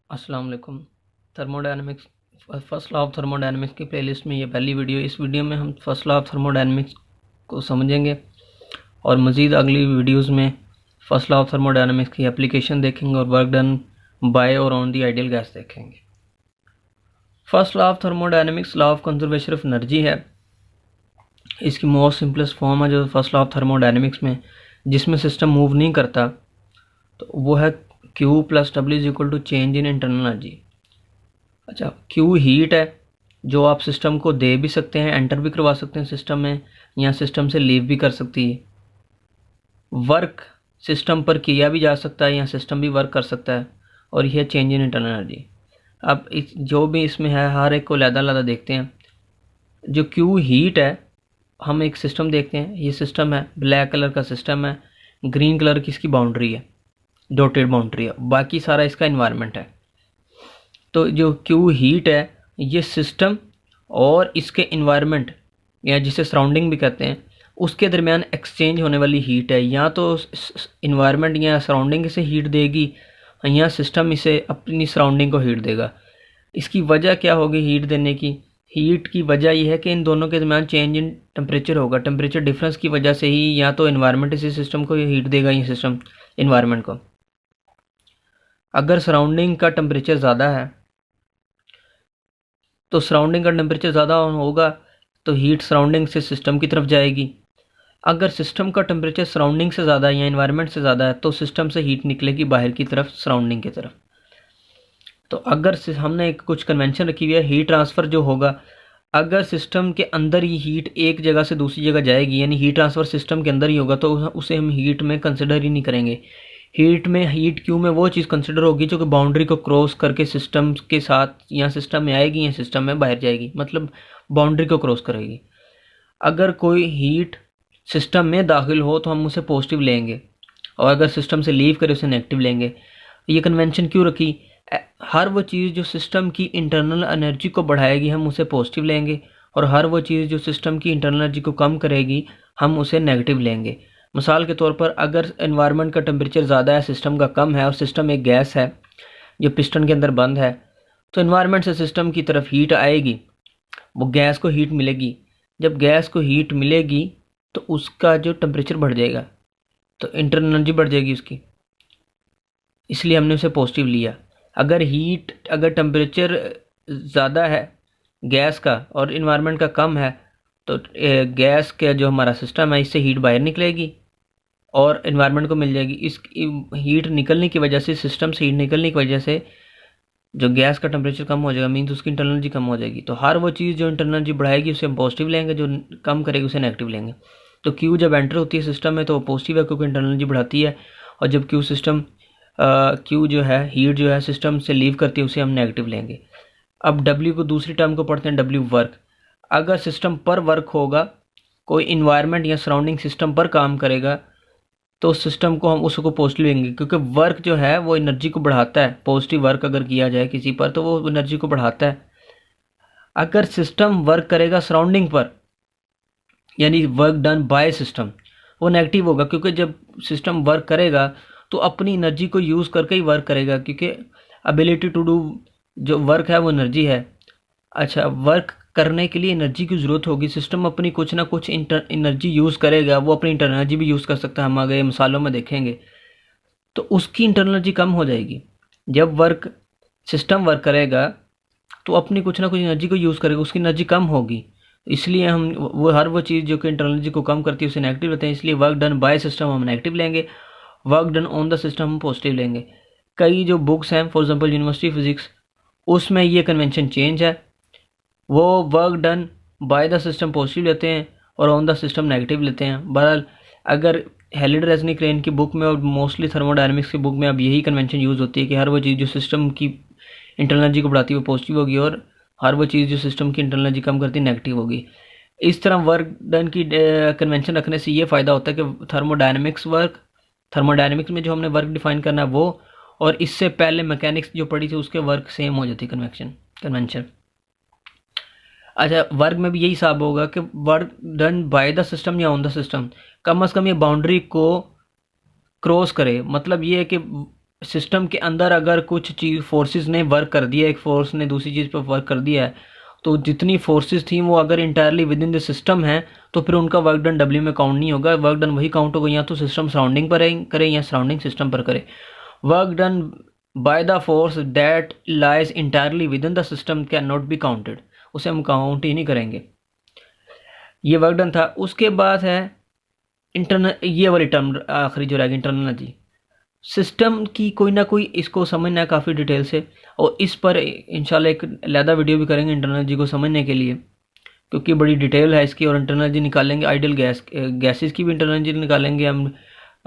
अस्सलाम वालेकुम। Thermodynamics first law of thermodynamics की प्लेलिस्ट में ये पहली वीडियो। इस वीडियो में हम फर्स्ट लॉ ऑफ थर्मोडायनेमिक्स को समझेंगे और मज़ीद अगली वीडियोस में फर्स्ट लॉ ऑफ थर्मोडायनेमिक्स की एप्लीकेशन देखेंगे और वर्क डन बाय और ऑन दी आइडियल गैस देखेंगे। First law of thermodynamics law of conservation of energy है। इसकी मोस्ट सिंपलेस्ट फॉर्म है जो फर्स्ट लॉ ऑफ थर्मोडायनेमिक्स में, जिसमें सिस्टम मूव नहीं करता, तो वो है Q plus W is equal to change in internal energy. अच्छा, Q हीट है जो आप सिस्टम को दे भी सकते हैं, एंटर भी करवा सकते हैं सिस्टम में, या सिस्टम से लीव भी कर सकती है। वर्क सिस्टम पर किया भी जा सकता है या सिस्टम भी वर्क कर सकता है, और यह चेंज इन इंटरनल एनर्जी। अब इस जो भी इसमें है हर एक को अलग-अलग देखते हैं। जो Q हीट है, हम एक सिस्टम देखते हैं, ये सिस्टम है, ब्लैक कलर का सिस्टम है, ग्रीन कलर की इसकी बाउंड्री है, डॉटेड बाउंड्री है, बाकी सारा इसका इन्वायरमेंट है। तो जो Q हीट है ये सिस्टम और इसके इन्वायरमेंट या जिसे सराउंडिंग भी कहते हैं उसके दरमियान एक्सचेंज होने वाली हीट है। या तो इन्वायरमेंट या सराउंडिंग इसे हीट देगी, या सिस्टम इसे अपनी सराउंडिंग को हीट देगा। इसकी वजह क्या होगी हीट देने की? हीट की वजह यह है कि इन दोनों के दरमियान चेंज इन टेम्परेचर होगा। टेम्परेचर डिफरेंस की वजह से ही या तो इन्वायरमेंट इसी सिस्टम को हीट देगा या सिस्टम इन्वायरमेंट को। अगर सराउंडिंग का टेम्परेचर ज़्यादा है तो सराउंडिंग का टेम्परेचर ज़्यादा होगा तो हीट सराउंडिंग से सिस्टम की तरफ जाएगी। अगर सिस्टम का टेम्परेचर सराउंडिंग से ज़्यादा है या इन्वायरमेंट से ज़्यादा है तो सिस्टम से हीट निकलेगी बाहर की तरफ, सराउंडिंग की तरफ। तो अगर हमने एक कुछ कन्वेंशन रखी हुई है हीट ट्रांसफ़र जो होगा, अगर सिस्टम के अंदर ही हीट एक जगह से दूसरी जगह जाएगी, यानी हीट ट्रांसफ़र सिस्टम के अंदर ही होगा, तो उसे हम हीट में कंसिडर ही नहीं करेंगे। हीट क्यू में वो चीज़ कंसिडर होगी जो कि बाउंड्री को क्रॉस करके सिस्टम के साथ या सिस्टम में आएगी या सिस्टम में बाहर जाएगी, मतलब बाउंड्री को क्रॉस करेगी। अगर कोई हीट सिस्टम में दाखिल हो तो हम उसे पॉजिटिव लेंगे, और अगर सिस्टम से लीव करे उसे नेगेटिव लेंगे। ये कन्वेंशन क्यों रखी? हर वो चीज़ जो सिस्टम की इंटरनल एनर्जी को बढ़ाएगी हम उसे पॉजिटिव लेंगे, और हर वो चीज़ जो सिस्टम की इंटरनल एनर्जी को कम करेगी हम उसे नेगेटिव लेंगे। मिसाल के तौर पर अगर एनवायरनमेंट का टेम्परेचर ज़्यादा है, सिस्टम का कम है, और सिस्टम एक गैस है जो पिस्टन के अंदर बंद है, तो एनवायरनमेंट से सिस्टम की तरफ हीट आएगी, वो गैस को हीट मिलेगी। जब गैस को हीट मिलेगी तो उसका जो टेम्परेचर बढ़ जाएगा, तो इंटरनल एनर्जी बढ़ जाएगी उसकी, इसलिए हमने उसे पॉजिटिव लिया। अगर टेम्परेचर ज़्यादा है गैस का और इन्वायरमेंट का कम है, तो गैस का जो हमारा सिस्टम है इससे हीट बाहर निकलेगी और इन्वायरमेंट को मिल जाएगी। इस हीट निकलने की वजह से, सिस्टम से हीट निकलने की वजह से जो गैस का टेम्परेचर कम हो जाएगा, मीन्स उसकी इंटरनल एनर्जी कम हो जाएगी। तो हर वो चीज़ जो इंटरनल एनर्जी बढ़ाएगी उसे हम पॉजिटिव लेंगे, जो कम करेगी उसे नेगेटिव लेंगे। तो क्यू जब एंटर होती है सिस्टम में तो वो पॉजिटिव है क्योंकि इंटरनल एनर्जी बढ़ाती है, और जब क्यू जो है हीट जो है सिस्टम से लीव करती है उसे हम नेगेटिव लेंगे। अब डब्ल्यू को दूसरी टर्म को पढ़ते हैं, डब्ल्यू वर्क। अगर सिस्टम पर वर्क होगा, कोई इन्वायरमेंट या सराउंडिंग सिस्टम पर काम करेगा, तो सिस्टम को हम उसको पॉजिटिव लेंगे, क्योंकि वर्क जो है वो एनर्जी को बढ़ाता है। पॉजिटिव वर्क अगर किया जाए किसी पर तो वो एनर्जी को बढ़ाता है। अगर सिस्टम वर्क करेगा सराउंडिंग पर, यानी वर्क डन बाय सिस्टम, वो नेगेटिव होगा, क्योंकि जब सिस्टम वर्क करेगा तो अपनी एनर्जी को यूज़ करके ही वर्क करेगा, क्योंकि एबिलिटी टू डू जो वर्क है वो एनर्जी है। अच्छा, वर्क करने के लिए एनर्जी की ज़रूरत होगी, सिस्टम अपनी कुछ ना कुछ एनर्जी यूज़ करेगा, वो अपनी इंटरनल एनर्जी भी यूज़ कर सकता है, हम आगे मिसालों में देखेंगे। तो उसकी इंटरनल एनर्जी कम हो जाएगी। जब सिस्टम वर्क करेगा तो अपनी कुछ ना कुछ एनर्जी को यूज़ करेगा, उसकी एनर्जी कम होगी, इसलिए हम हर वो चीज़ जो कि इंटरनल एनर्जी को कम करती है उसे नेगेटिव लेते हैं। इसलिए वर्क डन बाय सिस्टम हम नेगेटिव लेंगे, work done on the system हम पॉजिटिव लेंगे। कई जो बुक्स हैं, फॉर एग्जांपल यूनिवर्सिटी फिजिक्स, उसमें ये कन्वेंशन चेंज है, वो work done by the system positive लेते हैं और ऑन द सिस्टम नेगेटिव लेते हैं। बहरहाल अगर हेलिड रेजनिक-रेन की बुक में और मोस्टली थर्मोडायनेमिक्स की बुक में अब यही कन्वेंशन यूज़ होती है कि हर वो चीज़ जो सिस्टम की इंटरनल एनर्जी को बढ़ाती है वो पॉजिटिव होगी, और हर वो चीज़ जो सिस्टम की इंटरनल एनर्जी कम करती है नेगेटिव होगी। इस तरह वर्क डन की कन्वेंशन रखने से ये फ़ायदा होता है कि थर्मोडायनेमिक्स में जो हमने वर्क डिफाइन करना है वो, और इससे पहले मैकेनिक्स जो पढ़ी थी उसके वर्क सेम हो जाती है कन्वेंशन। अच्छा, वर्क में भी यही हिसाब होगा कि work done by the system या ऑन द सिस्टम, कम से कम ये बाउंड्री को क्रॉस करे। मतलब ये है कि सिस्टम के अंदर अगर कुछ चीज़ फोर्सेस ने वर्क कर दिया, एक फोर्स ने दूसरी चीज़ पर वर्क कर दिया है, तो जितनी फोर्सेस थी वो अगर entirely with in the system है तो फिर उनका वर्क डन डब्ल्यू में काउंट नहीं होगा। वर्क डन वही काउंट होगा या तो सिस्टम सराउंडिंग पर करे या सराउंडिंग सिस्टम पर करे। Work done by the force that lies entirely with in the system can not be counted, उसे हम काउंट ही नहीं करेंगे। ये वर्क डन था। उसके बाद है इंटरनल, ये वाली टर्म आखिरी जो रहेगी इंटरनल एनर्जी। सिस्टम की कोई ना कोई इसको समझना है काफ़ी डिटेल से, और इस पर इंशाल्लाह एक अलहदा वीडियो भी करेंगे इंटरनल एनर्जी को समझने के लिए, क्योंकि बड़ी डिटेल है इसकी। और इंटरनल एनर्जी निकालेंगे, आइडियल गैसेस की भी इंटरनल एनर्जी निकालेंगे हम,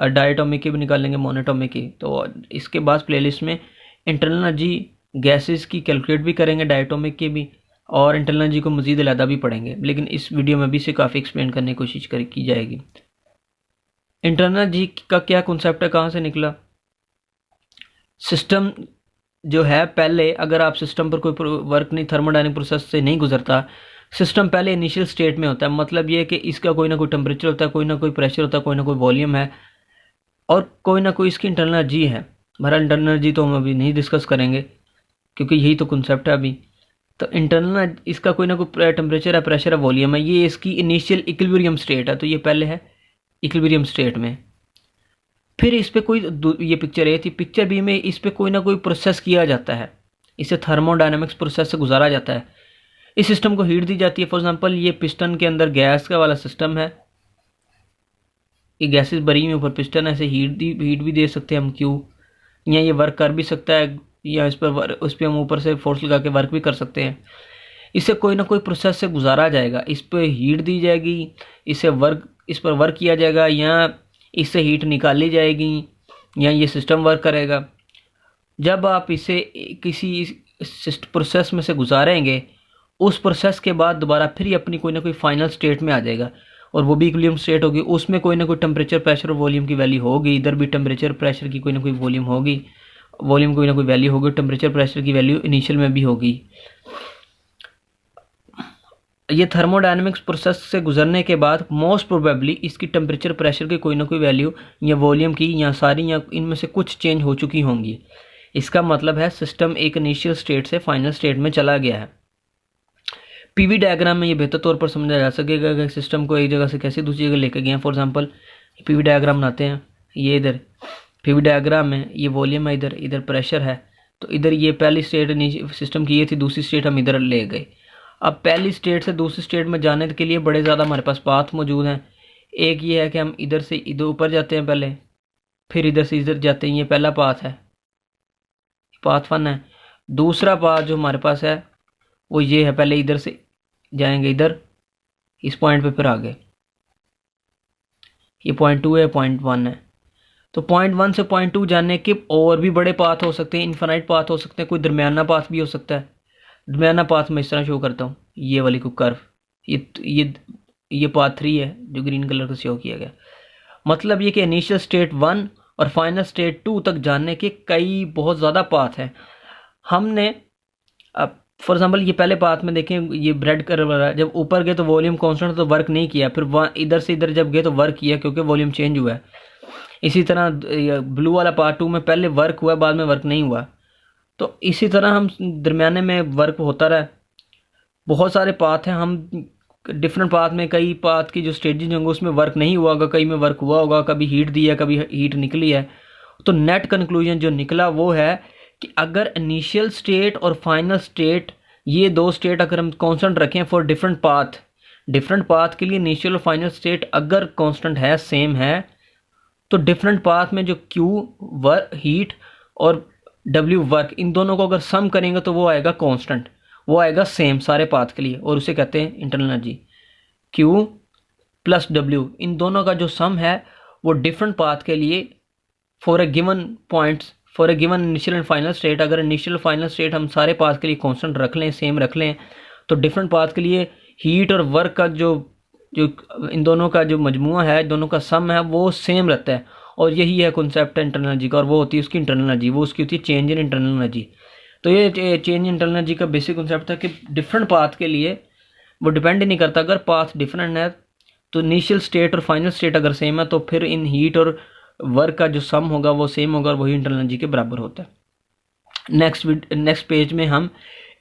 डायटोमिक की भी निकालेंगे, मोनोटोमिक की। तो इसके बाद प्लेलिस्ट में इंटरनल एनर्जी गैसेस की कैलकुलेट भी करेंगे, डायटोमिक की भी, और इंटरनल एनर्जी को मज़ीद अलहदा भी पढ़ेंगे, लेकिन इस वीडियो में भी इसे काफ़ी एक्सप्लेन करने की कोशिश की जाएगी। इंटरनल एनर्जी का क्या कॉन्सेप्ट है, कहाँ से निकला? सिस्टम जो है, पहले अगर आप सिस्टम पर कोई वर्क नहीं, थर्मोडायनेमिक प्रोसेस से नहीं गुजरता, सिस्टम पहले इनिशियल स्टेट में होता है। मतलब ये है कि इसका कोई ना कोई टेम्परेचर होता है, कोई ना कोई प्रेशर होता है, कोई ना कोई वॉल्यूम है, और कोई ना कोई इसकी इंटरनल एनर्जी है। हमारा इंटरनल एनर्जी तो हम अभी नहीं डिस्कस करेंगे क्योंकि यही तो कॉन्सेप्ट है अभी। तो इंटरनल इसका कोई ना कोई टेम्परेचर है, प्रेशर है, वॉल्यूम है, ये इसकी इनिशियल इक्विलिब्रियम स्टेट है। तो ये पहले है इक्विलिब्रियम स्टेट में। फिर इस पर कोई, ये पिक्चर ए थी, पिक्चर बी में इस पर कोई ना कोई प्रोसेस किया जाता है, इसे थर्मोडायनेमिक्स प्रोसेस से गुजारा जाता है। इस सिस्टम को हीट दी जाती है। फॉर एग्जांपल ये पिस्टन के अंदर गैस का वाला सिस्टम है, ये गैसेस भरी हुई ऊपर पिस्टन है, ऐसे हीट भी दे सकते हैं हम क्यों, या ये वर्क कर भी सकता है, या उस पर हम ऊपर से फोर्स लगा के वर्क भी कर सकते हैं। इसे कोई ना कोई प्रोसेस से गुजारा जाएगा, इस पर हीट दी जाएगी, इस पर वर्क किया जाएगा, या इससे हीट निकाली जाएगी, या ये सिस्टम वर्क करेगा। जब आप इसे किसी प्रोसेस में से गुजारेंगे, उस प्रोसेस के बाद दोबारा फिर ये अपनी कोई ना कोई फाइनल स्टेट में आ जाएगा, और वो भी इक्विलिब्रियम स्टेट होगी। उसमें कोई ना कोई टेम्परेचर, प्रेशर और वॉल्यूम की वैल्यू होगी। इधर भी टेम्परेचर प्रेशर की कोई ना कोई वॉल्यूम होगी, वॉल्यूम कोई ना कोई वैल्यू होगी, टेम्परेचर प्रेशर की वैल्यू इनिशियल में भी होगी। ये थर्मोडायनेमिक्स प्रोसेस से गुजरने के बाद मोस्ट प्रोबेबली इसकी टेम्परेचर प्रेशर की कोई ना कोई वैल्यू, या वॉल्यूम की, या सारी, या इनमें से कुछ चेंज हो चुकी होंगी। इसका मतलब है सिस्टम एक इनिशियल स्टेट से फाइनल स्टेट में चला गया है। पीवी डायग्राम में ये बेहतर तौर पर समझा जा सकेगा कि सिस्टम को एक जगह से कैसे दूसरी जगह लेकर गए हैं। फॉर एग्जांपल पीवी डायग्राम बनाते हैं, ये इधर पीवी डायग्राम में ये वॉल्यूम है, इधर प्रेशर है। तो इधर ये पहली स्टेट सिस्टम की ये थी, दूसरी स्टेट हम इधर ले गए। अब पहली स्टेट से दूसरी स्टेट में जाने के लिए बड़े ज़्यादा हमारे पास पाथ मौजूद हैं। एक ये है कि हम इधर से इधर ऊपर जाते हैं पहले, फिर इधर से इधर जाते हैं, ये पहला पाथ है, पाथ 1 है। दूसरा पाथ जो हमारे पास है वो ये है, पहले इधर से जाएंगे इधर इस पॉइंट पे, फिर आगे ये पॉइंट 2 है, पॉइंट 1 है। तो पॉइंट 1 से पॉइंट 2 जाने के और भी बड़े पाथ हो सकते हैं, इनफाइनाइट पाथ हो सकते हैं, कोई दरमियाना पाथ भी हो सकता है। दरमियाना पाथ मैं इस तरह शो करता हूँ, ये वाली को कर्व, ये पाथ 3 है जो ग्रीन कलर का शो किया गया। मतलब ये कि इनिशियल स्टेट 1 और फाइनल स्टेट 2 तक जाने के कई बहुत ज़्यादा पाथ हैं। हमने अब फॉर एग्जांपल ये पहले पाथ में देखें, ये ब्रेड कर्व वाला, जब ऊपर गए तो वॉल्यूम कांस्टेंट तो वर्क नहीं किया, फिर इधर से इधर जब गए तो वर्क किया क्योंकि वॉल्यूम चेंज हुआ है। इसी तरह ब्लू वाला पार्ट 2 में पहले वर्क हुआ, बाद में वर्क नहीं हुआ। तो इसी तरह हम दरमियाने में वर्क होता रहा। बहुत सारे पाथ हैं, हम डिफरेंट पाथ में कई पाथ की जो स्टेजेज होंगे उसमें वर्क नहीं हुआ होगा, कई में वर्क हुआ होगा, कभी हीट दी है, कभी हीट निकली है। तो नेट कंक्लूजन जो निकला वो है कि अगर इनिशियल स्टेट और फाइनल स्टेट, ये दो स्टेट अगर हम कांस्टेंट रखें फॉर डिफरेंट पाथ के लिए इनिशियल और फाइनल स्टेट अगर कांस्टेंट है, सेम है, तो डिफरेंट पाथ में जो Q वर्क हीट और W वर्क, इन दोनों को अगर सम करेंगे तो वो आएगा कांस्टेंट, वो आएगा सेम सारे पाथ के लिए, और उसे कहते हैं internal energy. Q plus W, इन दोनों का जो सम है वो डिफरेंट पाथ के लिए for a given points, for a given initial and final state, अगर इनिशियल फाइनल स्टेट हम सारे पाथ के लिए कांस्टेंट रख लें, सेम रख लें, तो डिफरेंट पाथ के लिए हीट और वर्क का जो इन दोनों का जो मजमुआ है, दोनों का सम है, वो सेम रहता है। और यही है कॉन्सेप्ट है इंटरनल एनर्जी का, और वो होती है उसकी इंटरनल एनर्जी, वो उसकी होती है चेंज इन इंटरनल एनर्जी। तो ये चेंज इन इंटरनल एनर्जी का बेसिक कॉन्सेप्ट है कि डिफरेंट पाथ के लिए वो डिपेंड ही नहीं करता, अगर पाथ डिफरेंट है तो इनिशियल स्टेट और फाइनल स्टेट अगर सेम है तो फिर इन हीट और वर्क का जो सम होगा वो सेम होगा और वही इंटरनल एनर्जी के बराबर होता है। नेक्स्ट पेज में हम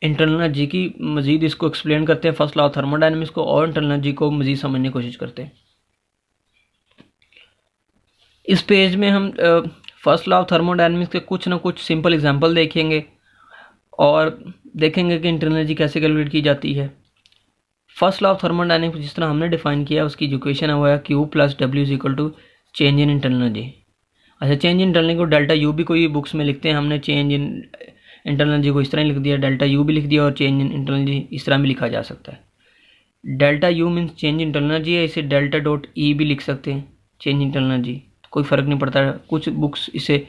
इंटरनल एनर्जी की मज़ीद इसको एक्सप्लेन करते हैं, फर्स्ट लॉ ऑफ थर्मोडायनेमिक्स को, और इंटरनल एनर्जी को मज़ीद समझने की कोशिश करते हैं। इस पेज में हम फर्स्ट लॉ ऑफ थर्मोडायनेमिक्स के कुछ ना कुछ सिंपल एग्जांपल देखेंगे और देखेंगे कि इंटरनल एनर्जी कैसे कैलकुलेट की जाती है। फर्स्ट लॉ ऑफ थर्मोडायनेमिक्स जिस तरह हमने डिफाइन किया उसकी जो इक्वेशन है वो है Q plus W is equal to change in internal energy. अच्छा, चेंज इन इंटरनल एनर्जी को डेल्टा यू भी कोई बुक्स में लिखते हैं, हमने चेंज इन इंटरनल एनर्जी को इस तरह लिख दिया, डेल्टा यू भी लिख दिया और चेंज इन इंटरनल एनर्जी इस तरह भी लिखा जा सकता है। Delta U means change internal energy है, इसे डेल्टा डॉट ई भी लिख सकते हैं, चेंज इंटरनल एनर्जी, कोई फ़र्क नहीं पड़ता। कुछ बुक्स इसे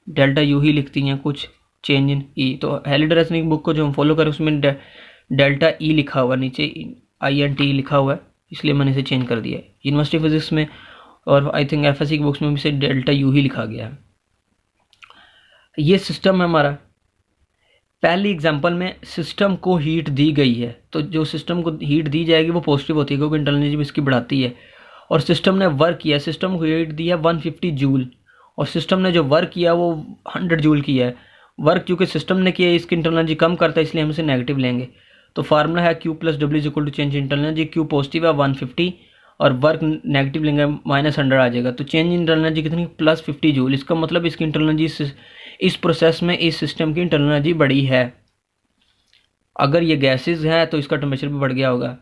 डेल्टा यू ही लिखती हैं, कुछ चेंज इन ई। तो हैलिडरसन की बुक को जो हम फॉलो करें उसमें डेल्टा ई लिखा हुआ, नीचे INT लिखा हुआ है, इसलिए मैंने इसे चेंज कर दिया है। यूनिवर्सिटी फिजिक्स में और आई थिंक FSC की बुक्स में भी इसे डेल्टा यू ही लिखा गया है। ये सिस्टम है हमारा। पहली एग्जांपल में सिस्टम को हीट दी गई है, तो जो सिस्टम को हीट दी जाएगी वो पॉजिटिव होती है क्योंकि इंटरनल एनर्जी इसकी बढ़ाती है। और सिस्टम ने वर्क किया, सिस्टम को हीट दी है 150 जूल और सिस्टम ने जो वर्क किया वो 100 जूल किया है। वर्क क्योंकि सिस्टम ने किया है इसकी इंटरनल एनर्जी कम करता है, इसलिए हम इसे नेगेटिव लेंगे। तो फार्मूला है Q plus W is equal to change internal energy. Q positive है 150 और वर्क नेगेटिव लेंगे -100 आ जाएगा। तो चेंज इंटरनल एनर्जी कितनी, +50 जूल। इसका मतलब इसकी इंटरनल एनर्जी इस प्रोसेस में इस सिस्टम की इंटरनल एनर्जी बढ़ी है। अगर ये गैसेज हैं तो इसका टेम्परेचर भी बढ़ गया होगा।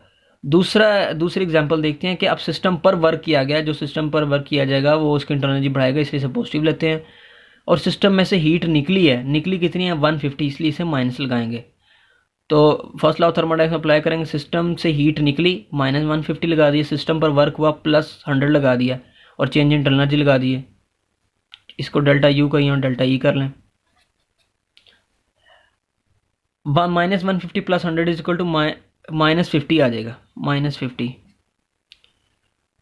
दूसरी एग्जांपल देखते हैं कि अब सिस्टम पर वर्क किया गया, जो सिस्टम पर वर्क किया जाएगा वो उसकी इंटरनल एनर्जी बढ़ाएगा, इसलिए इसे पॉजिटिव लेते हैं। और सिस्टम में से हीट निकली है, निकली कितनी है 150, इसलिए इसे माइनस लगाएंगे। तो first law of thermodynamics apply करेंगे, सिस्टम से हीट निकली -150 लगा दिए, सिस्टम पर वर्क हुआ +100 लगा दिया और चेंज इंटरनल एनर्जी लगा दिए। इसको डेल्टा यू का यहाँ डेल्टा ई कर लें। -150 + 100 इज इक्वल टू -50 आ जाएगा, -50।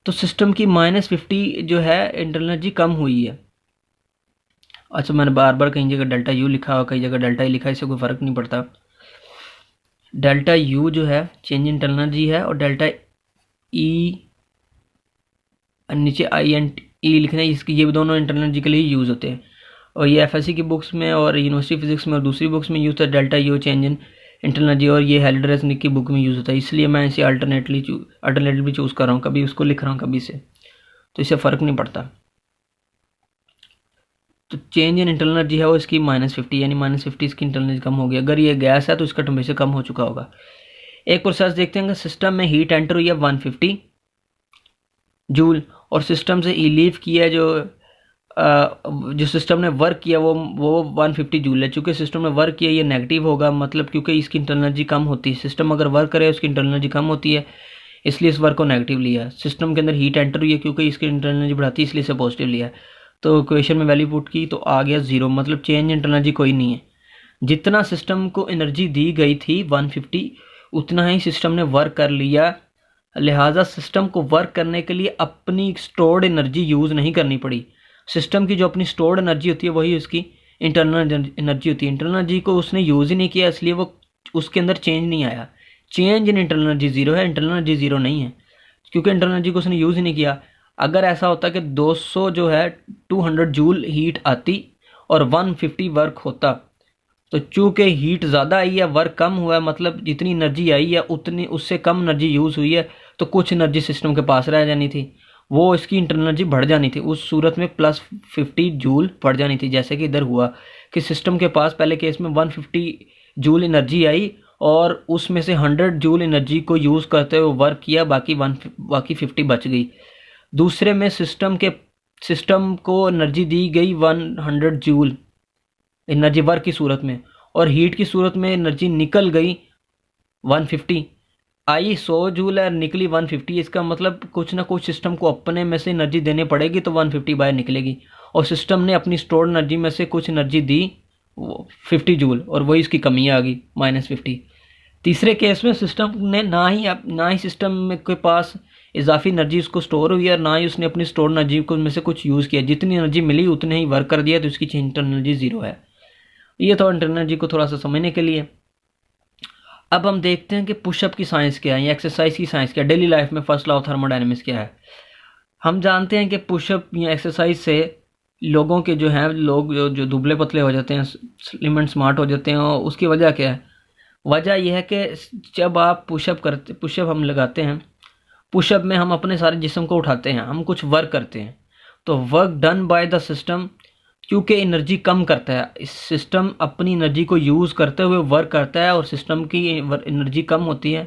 तो सिस्टम की -50 जो है इंटरनल एनर्जी कम हुई है। अच्छा, मैंने बार बार कहीं जगह डेल्टा यू लिखा और कई जगह डेल्टा ई लिखा, इससे कोई फ़र्क नहीं पड़ता। डेल्टा यू जो है चेंज इंटरनल एनर्जी है और डेल्टा ई नीचे INT लिखना है, इसकी ये दोनों इंटरनल एनर्जी के लिए यूज़ होते हैं। और ये FSC की बुक्स में और यूनिवर्सिटी फिजिक्स में और दूसरी बुक्स में यूज़ होता है delta U change in internal energy, और ये हैलिडरसन की बुक में यूज़ होता है। इसलिए मैं इसे अल्टरनेटिवली चूज़ कर रहा हूँ, कभी उसको लिख रहा हूँ कभी इसे, तो इससे फ़र्क नहीं पड़ता। तो चेंज इन इंटरनल एनर्जी है वो इसकी -50, यानी -50 इसकी इंटरनल एनर्जी कम हो गई। अगर ये गैस है तो इसका टेम्परेचर कम हो चुका होगा। एक प्रोसेस देखते हैं कि सिस्टम में हीट एंटर हुई है 150 जूल और सिस्टम से लीव किया जो सिस्टम ने वर्क किया वो 150 जूल है। चूँकि सिस्टम ने वर्क किया ये नेगेटिव होगा, मतलब क्योंकि इसकी इंटरनल एनर्जी कम होती है। सिस्टम अगर वर्क करे उसकी इंटरनल एनर्जी कम होती है, इसलिए इस वर्क को नेगेटिव लिया। सिस्टम के अंदर हीट एंटर हुई है क्योंकि इसकी इंटरनल एनर्जी बढ़ाती है, इसलिए इसे पॉजिटिव लिया। तो इक्वेशन में वैल्यू पुट की तो आ गया 0, मतलब चेंज इंटरनल एनर्जी कोई नहीं है। जितना सिस्टम को एनर्जी दी गई थी 150 उतना ही सिस्टम ने वर्क कर लिया, लिहाजा सिस्टम को वर्क करने के लिए अपनी स्टोर्ड एनर्जी यूज़ नहीं करनी पड़ी। सिस्टम की जो अपनी स्टोर्ड एनर्जी होती है वही उसकी इंटरनल एनर्जी होती है। इंटरनल एनर्जी को उसने यूज़ ही नहीं किया, इसलिए वो उसके अंदर चेंज नहीं आया। चेंज इन इंटरनल एनर्जी 0 है, इंटरनल एनर्जी 0 नहीं है क्योंकि इंटरनल एनर्जी को उसने यूज़ ही नहीं किया। अगर ऐसा होता कि 200 जो है 200 जूल हीट आती और 150 वर्क होता, तो चूँकि हीट ज़्यादा आई है वर्क कम हुआ है, मतलब जितनी एनर्जी आई है उतनी उससे कम एनर्जी यूज़ हुई है, तो कुछ एनर्जी सिस्टम के पास रह जानी थी, वो इसकी इंटरनल एनर्जी बढ़ जानी थी। उस सूरत में +50 जूल बढ़ जानी थी, जैसे कि इधर हुआ कि सिस्टम के पास पहले केस में 150 जूल एनर्जी आई और उसमें से 100 जूल एनर्जी को यूज़ करते हुए वर्क किया, बाकी 50 बच गई। दूसरे में सिस्टम को एनर्जी दी गई 100 जूल एनर्जी वर्क की सूरत में, और हीट की सूरत में एनर्जी निकल गई 150, आई 100 जूल है निकली 150। इसका मतलब कुछ ना कुछ सिस्टम को अपने में से एनर्जी देने पड़ेगी, तो 150 बाहर निकलेगी और सिस्टम ने अपनी स्टोर्ड एनर्जी में से कुछ एनर्जी दी 50 जूल और वही इसकी कमी आ गई -50। तीसरे केस में सिस्टम ने ना ही सिस्टम के पास इजाफी एनर्जी उसको स्टोर हुई और ना ही उसने अपनी स्टोर एनर्जी को में से कुछ यूज़ किया। जितनी एनर्जी मिली उतने ही वर्क कर दिया, तो इसकी इंटरनल एनर्जी 0 है। ये तो इंटरनल एनर्जी को थोड़ा सा समझने के लिए। अब हम देखते हैं कि पुशअप की साइंस क्या है या एक्सरसाइज की साइंस क्या है, डेली लाइफ में फर्स्ट लॉ ऑफ थर्मोडायनेमिक्स क्या है। हम जानते हैं कि पुशअप या एक्सरसाइज से लोगों के जो हैं, लोग जो दुबले पतले हो जाते हैं, स्लिम एंड स्मार्ट हो जाते हैं, और उसकी वजह क्या है? वजह यह है कि जब आप पुशअप हम लगाते हैं, पुशअप में हम अपने सारे जिस्म को उठाते हैं, हम कुछ वर्क करते हैं, तो work done by the system क्योंकि एनर्जी कम करता है, इस सिस्टम अपनी एनर्जी को यूज़ करते हुए वर्क करता है और सिस्टम की एनर्जी कम होती है,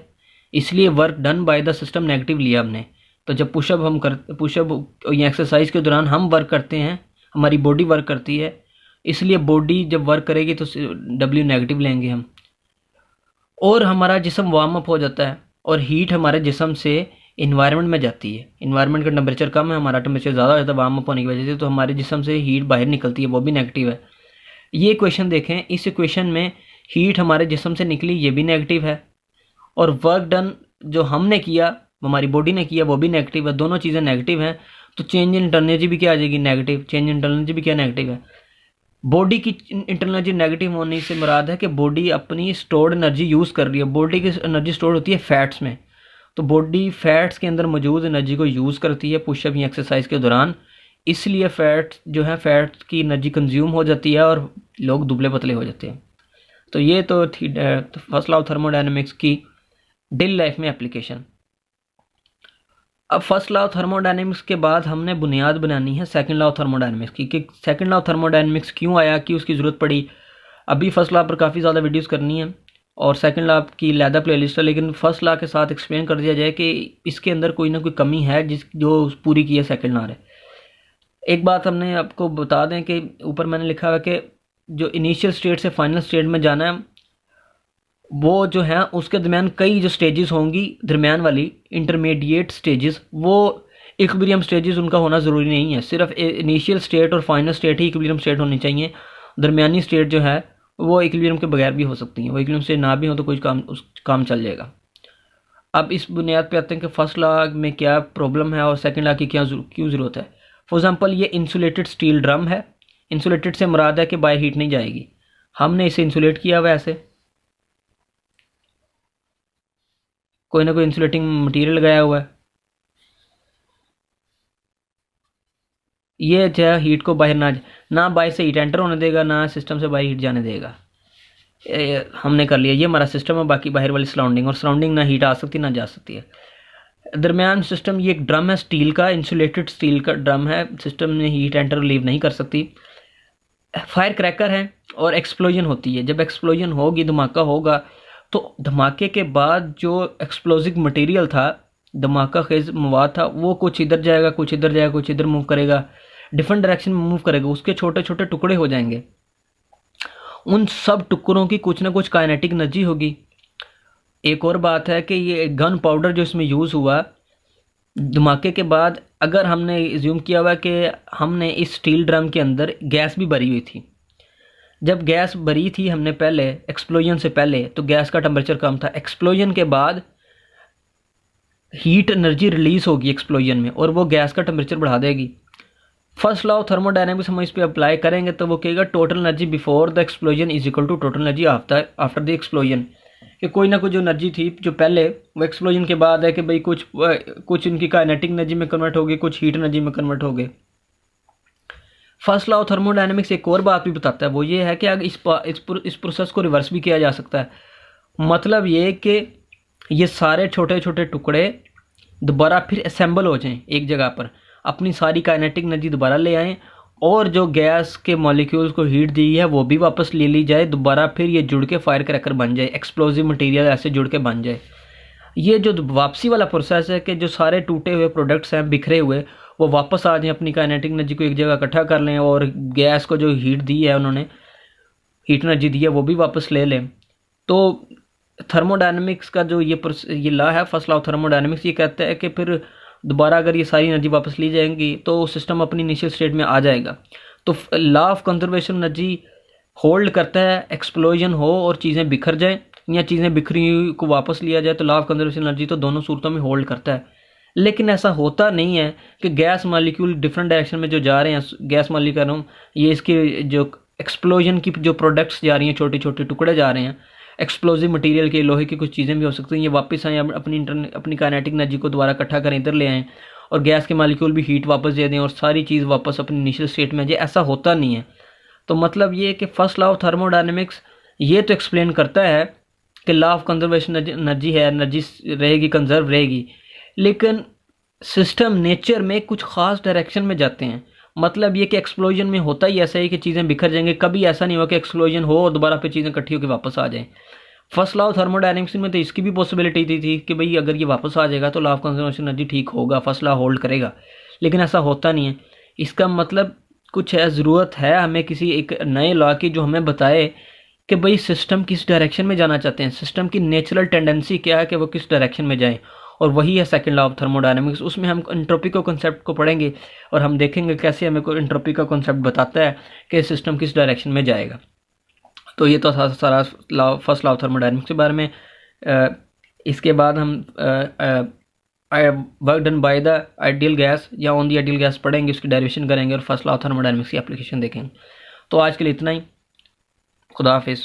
इसलिए work done by the system negative लिया हमने। तो जब पुशअप या एक्सरसाइज के दौरान हम वर्क करते हैं, हमारी बॉडी वर्क करती है, इसलिए बॉडी जब वर्क करेगी तो डब्ल्यू नेगेटिव लेंगे हम, और हमारा जिस्म वार्म अप हो जाता है और हीट हमारे जिस्म से इन्वायरमेंट में जाती है। इन्वायरमेंट का टेम्परेचर कम है, हमारा टेम्परेचर ज़्यादा हो जाता है वार्म अप होने की वजह से, तो हमारे जिस्म से हीट बाहर निकलती है, वो भी नेगेटिव है। ये इक्वेशन देखें, इस इक्वेशन में हीट हमारे जिस्म से निकली, ये भी नेगेटिव है, और वर्क डन जो हमने किया, हमारी बॉडी ने किया, वो भी नेगेटिव है। दोनों चीज़ें नेगेटिव हैं, तो चेंज इन इंटरनल एनर्जी भी क्या आ जाएगी? Negative. Change in internal energy भी क्या नेगेटिव है? बॉडी की इंटरनल एनर्जी नेगेटिव होने से मुराद है कि बॉडी अपनी स्टोर्ड एनर्जी यूज़ कर रही है। बॉडी की एनर्जी स्टोर होती है फैट्स में, तो बॉडी फैट्स के अंदर मौजूद एनर्जी को यूज़ करती है पुशअप या एक्सरसाइज के दौरान, इसलिए फैट जो है, फैट की एनर्जी कंज्यूम हो जाती है और लोग दुबले पतले हो जाते हैं। तो ये तो थी फर्स्ट लॉ ऑफ थर्मोडायनेमिक्स की डेली लाइफ में एप्लीकेशन। अब फर्स्ट लॉ ऑफ थर्मोडायनेमिक्स के बाद हमने बुनियाद बनानी है सेकंड लॉ ऑफ थर्मोडायनेमिक्स की, कि सेकंड लॉ ऑफ थर्मोडायनेमिक्स क्यों आया, कि उसकी ज़रूरत पड़ी। अभी फर्स्ट लॉ पर काफ़ी ज़्यादा वीडियोस करनी है और सेकंड लॉ की लैदा प्लेलिस्ट है, लेकिन फर्स्ट लॉ के साथ एक्सप्लेन कर दिया जाए कि इसके अंदर कोई ना कोई कमी है जो पूरी की है सेकंड लॉ है। एक बात हमने आपको बता दें कि ऊपर मैंने लिखा है कि जो इनिशियल स्टेट से फाइनल स्टेट में जाना है, वो जो है उसके दरमियान कई जो स्टेजेस होंगी, दरमियान वाली इंटरमीडिएट स्टेजेस, वो इक्विलिब्रियम स्टेजेस उनका होना ज़रूरी नहीं है। सिर्फ इनिशियल स्टेट और फाइनल स्टेट ही इक्विलिब्रियम स्टेट होनी चाहिए। दरमियानी स्टेट जो है वो इक्विलिब्रियम के बगैर भी हो सकती हैं, वो इक्विलिब्रियम स्टेट ना भी हो तो कोई काम चल जाएगा। अब इस बुनियाद पे आते हैं कि फर्स्ट लॉ में क्या प्रॉब्लम है और सेकंड लॉ की क्यों ज़रूरत है। फॉर एग्जांपल ये इंसुलेटेड स्टील ड्रम है, इंसुलेटेड से मुराद है कि बाहर हीट नहीं जाएगी, हमने इसे इंसुलेट किया हुआ ऐसे, कोई ना कोई इंसुलेटिंग मटेरियल लगाया हुआ है, ये जो है हीट को बाहर ना बाहर से हीट एंटर होने देगा, ना सिस्टम से बाहर हीट जाने देगा। हमने कर लिया, ये हमारा सिस्टम है, बाकी बाहर वाली सराउंडिंग, और सराउंडिंग ना हीट आ सकती ना जा सकती है। दरमियान सिस्टम ये एक ड्रम है स्टील का, इंसुलेटेड स्टील का ड्रम है, सिस्टम में हीट एंटर लीव नहीं कर सकती। फायर क्रैकर है और एक्सप्लोजन होती है, जब एक्सप्लोजन होगी, धमाका होगा, तो धमाके के बाद जो एक्सप्लोजिव मटेरियल था, धमाका खेज मवाद था, वो कुछ इधर जाएगा, कुछ इधर जाएगा, कुछ इधर मूव करेगा, डिफरेंट डायरेक्शन में मूव करेगा, उसके छोटे छोटे टुकड़े हो जाएंगे। उन सब टुकड़ों की कुछ ना कुछ काइनेटिक एनर्जी होगी। एक और बात है कि ये गन पाउडर जो इसमें यूज़ हुआ धमाके के बाद, अगर हमने एज्यूम किया हुआ कि हमने इस स्टील ड्रम के अंदर गैस भी भरी हुई थी, जब गैस भरी थी हमने पहले एक्सप्लोजन से पहले, तो गैस का टेम्परेचर कम था। एक्सप्लोजन के बाद हीट एनर्जी रिलीज होगी एक्सप्लोजन में, और वो गैस का टेम्परेचर बढ़ा देगी। फर्स्ट लॉ ऑफ थर्मोडायनेमिक्स हम इस पर अप्लाई करेंगे तो वो कहेगा total energy before the explosion is equal to total energy after the explosion, कि कोई ना कोई जो एनर्जी थी जो पहले, वो एक्सप्लोजन के बाद है कि भाई कुछ इनकी काइनेटिक एनर्जी में कन्वर्ट हो गई, कुछ हीट एनर्जी में कन्वर्ट हो गए। फर्स्ट लॉ ऑफ थर्मोडायनेमिक्स एक और बात भी बताता है, वो ये है कि अगर इस प्रोसेस को रिवर्स भी किया जा सकता है। मतलब ये कि ये सारे छोटे छोटे टुकड़े दोबारा फिर असेंबल हो जाएं एक जगह पर, अपनी सारी काइनेटिक एनर्जी दोबारा ले आएँ, और जो गैस के मॉलिक्यूल्स को हीट दी है वो भी वापस ले ली जाए दोबारा, फिर ये जुड़ के फायर क्रैकर बन जाए, एक्सप्लोजिव मटेरियल ऐसे जुड़ के बन जाए। ये जो वापसी वाला प्रोसेस है कि जो सारे टूटे हुए प्रोडक्ट्स हैं, बिखरे हुए, वो वापस आ जाएं, अपनी काइनेटिक एनर्जी को एक जगह इकट्ठा कर लें, और गैस को जो हीट दी है, उन्होंने हीट एनर्जी दी है, वो भी वापस ले लें। तो थर्मोडायनेमिक्स का जो ये लॉ है, फर्स्ट लॉ ऑफ थर्मोडायनेमिक्स, ये कहता है कि फिर दोबारा अगर ये सारी एनर्जी वापस ली जाएंगी तो सिस्टम अपनी इनिशियल स्टेट में आ जाएगा। तो law of conservation energy hold करता है एक्सप्लोजन हो और चीज़ें बिखर जाएं, या चीज़ें बिखरी हुई को वापस लिया जाए, तो लॉ ऑफ कंजर्वेशन एनर्जी तो दोनों सूरतों में होल्ड करता है। लेकिन ऐसा होता नहीं है कि गैस मॉलिक्यूल डिफरेंट डायरेक्शन में जो जा रहे हैं, गैस मॉलिक्यूल ये इसकी जो एक्सप्लोजन की जो प्रोडक्ट्स जा रही हैं, छोटे छोटे टुकड़े जा रहे हैं, एक्सप्लोजिव मटेरियल के, लोहे की कुछ चीज़ें भी हो सकती हैं, ये वापस आए अपनी काइनेटिक एनर्जी को दोबारा इकट्ठा करें, इधर ले आएँ, और गैस के मालिक्यूल भी हीट वापस दे दें और सारी चीज़ वापस अपनी इनिशियल स्टेट में आ जाए, ऐसा होता नहीं है। तो मतलब ये कि फर्स्ट लॉ ऑफ थर्मोडायनेमिक्स ये तो एक्सप्लेन करता है कि लॉ ऑफ कंजर्वेशन एनर्जी है, एनर्जी रहेगी, कंजर्व रहेगी, लेकिन सिस्टम नेचर में कुछ ख़ास डायरेक्शन में जाते हैं। मतलब ये कि एक्सप्लोजन में होता ही ऐसा है कि चीज़ें बिखर जाएंगे, कभी ऐसा नहीं हुआ कि एक्सप्लोजन हो और दोबारा फिर चीज़ें इकट्ठी होकर वापस आ जाएं। फर्स्ट लॉ ऑफ थर्मोडायनेमिक्स में तो इसकी भी पॉसिबिलिटी थी कि भाई अगर ये वापस आ जाएगा तो लॉ ऑफ कंजर्वेशन एनर्जी ठीक होगा, फर्स्ट लॉ होल्ड करेगा, लेकिन ऐसा होता नहीं है। इसका मतलब कुछ है, ज़रूरत है हमें किसी एक नए लॉ की जो हमें बताए कि भाई सिस्टम किस डायरेक्शन में जाना चाहते हैं, सिस्टम की नेचुरल टेंडेंसी क्या है कि वो किस डायरेक्शन में जाए, और वही है सेकंड लॉ ऑफ थर्मोडायनेमिक्स। उसमें हम एंट्रोपी का कॉन्सेप्ट को पढ़ेंगे और हम देखेंगे कैसे हमें को एंट्रोपी का कॉन्सेप्ट बताता है कि सिस्टम किस डायरेक्शन में जाएगा। तो ये तो सारा law, first law of thermodynamics के बारे में। इसके बाद हम work done by the ideal gas या ऑन द आइडियल गैस पढ़ेंगे, उसकी डेरिवेशन करेंगे और फर्स्ट लॉ ऑफ थर्मोडायनेमिक्स की एप्लीकेशन देखेंगे। तो आज के लिए इतना ही। खुदा हाफिज़।